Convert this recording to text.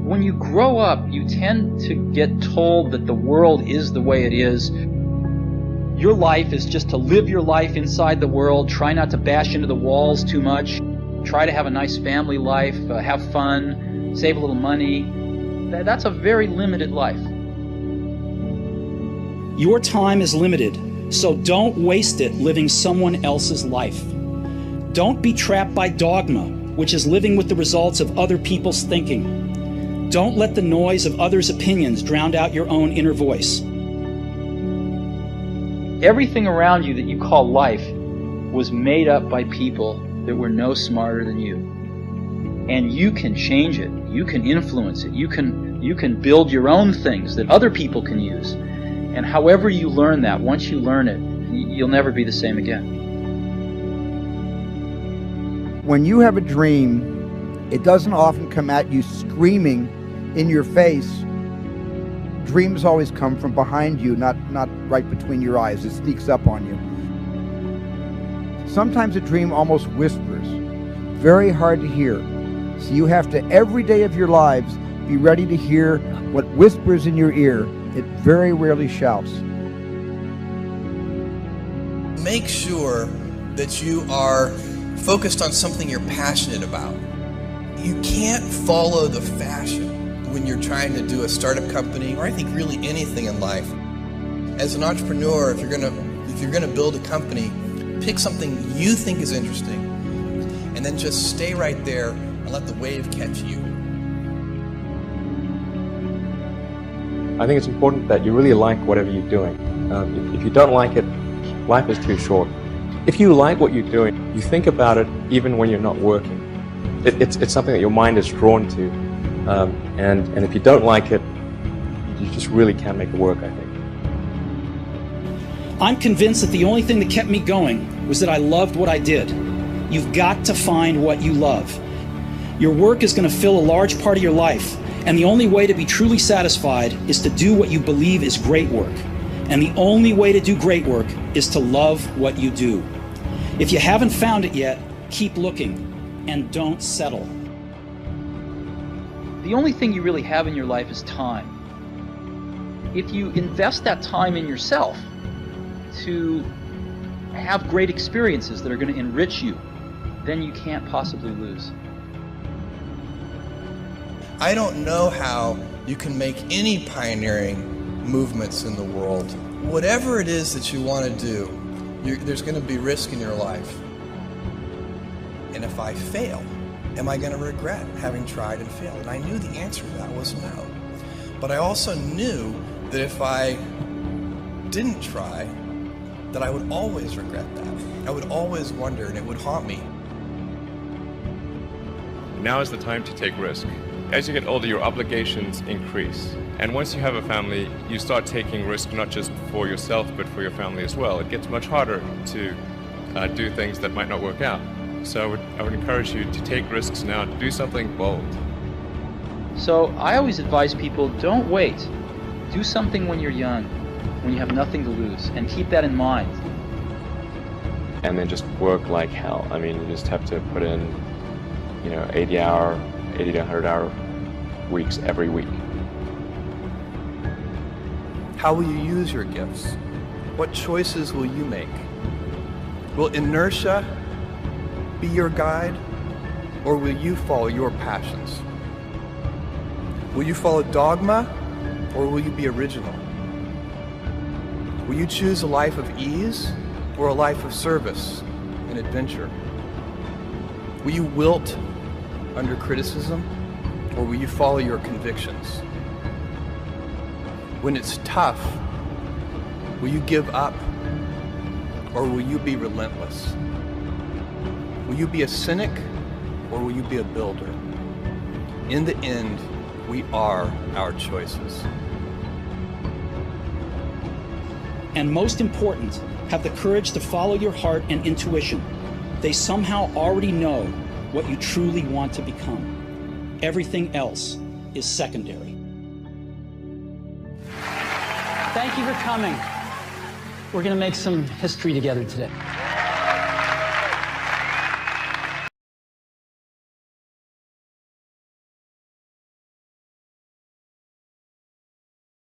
When you grow up, you tend to get told that the world is the way it is. Your life is just to live your life inside the world, try not to bash into the walls too much, try to have a nice family life, have fun, save a little money. That's a very limited life. Your time is limited, so don't waste it living someone else's life. Don't be trapped by dogma, which is living with the results of other people's thinking. Don't let the noise of others' opinions drown out your own inner voice. Everything around you that you call life was made up by people that were no smarter than you. And you can change it. You can influence it. You can build your own things that other people can use. And however you learn that, once you learn it, you'll never be the same again. When you have a dream, it doesn't often come at you screaming in your face. Dreams always come from behind you, not right between your eyes. It sneaks up on you. Sometimes a dream almost whispers, very hard to hear. So you have to, every day of your lives, be ready to hear what whispers in your ear. It very rarely shouts. Make sure that you are focused on something you're passionate about. You can't follow the fashion when you're trying to do a startup company, or I think really anything in life. As an entrepreneur, if you're gonna build a company, pick something you think is interesting, and then just stay right there and let the wave catch you. I think it's important that you really like whatever you're doing. If you don't like it, life is too short. If you like what you're doing, you think about it even when you're not working. It's something that your mind is drawn to. And if you don't like it, you just really can't make it work, I think. I'm convinced that the only thing that kept me going was that I loved what I did. You've got to find what you love. Your work is going to fill a large part of your life, and the only way to be truly satisfied is to do what you believe is great work. And the only way to do great work is to love what you do. If you haven't found it yet, keep looking and don't settle. The only thing you really have in your life is time. If you invest that time in yourself to have great experiences that are going to enrich you, then you can't possibly lose. I don't know how you can make any pioneering movements in the world. Whatever it is that you want to do, there's going to be risk in your life. And if I fail, am I going to regret having tried and failed? And I knew the answer to that was no. But I also knew that if I didn't try, that I would always regret that. I would always wonder, and it would haunt me. Now is the time to take risk. As you get older, your obligations increase. And once you have a family, you start taking risk not just for yourself, but for your family as well. It gets much harder to do things that might not work out. So I would encourage you to take risks now, to do something bold. So I always advise people, don't wait. Do something when you're young, when you have nothing to lose, and keep that in mind. And then just work like hell. I mean, you just have to put in, 80 to 100 hour weeks every week. How will you use your gifts? What choices will you make? Will inertia be your guide, or will you follow your passions? Will you follow dogma, or will you be original? Will you choose a life of ease, or a life of service and adventure? Will you wilt under criticism, or will you follow your convictions? When it's tough, will you give up, or will you be relentless? Will you be a cynic, or will you be a builder? In the end, we are our choices. And most important, have the courage to follow your heart and intuition. They somehow already know what you truly want to become. Everything else is secondary. Thank you for coming. We're going to make some history together today.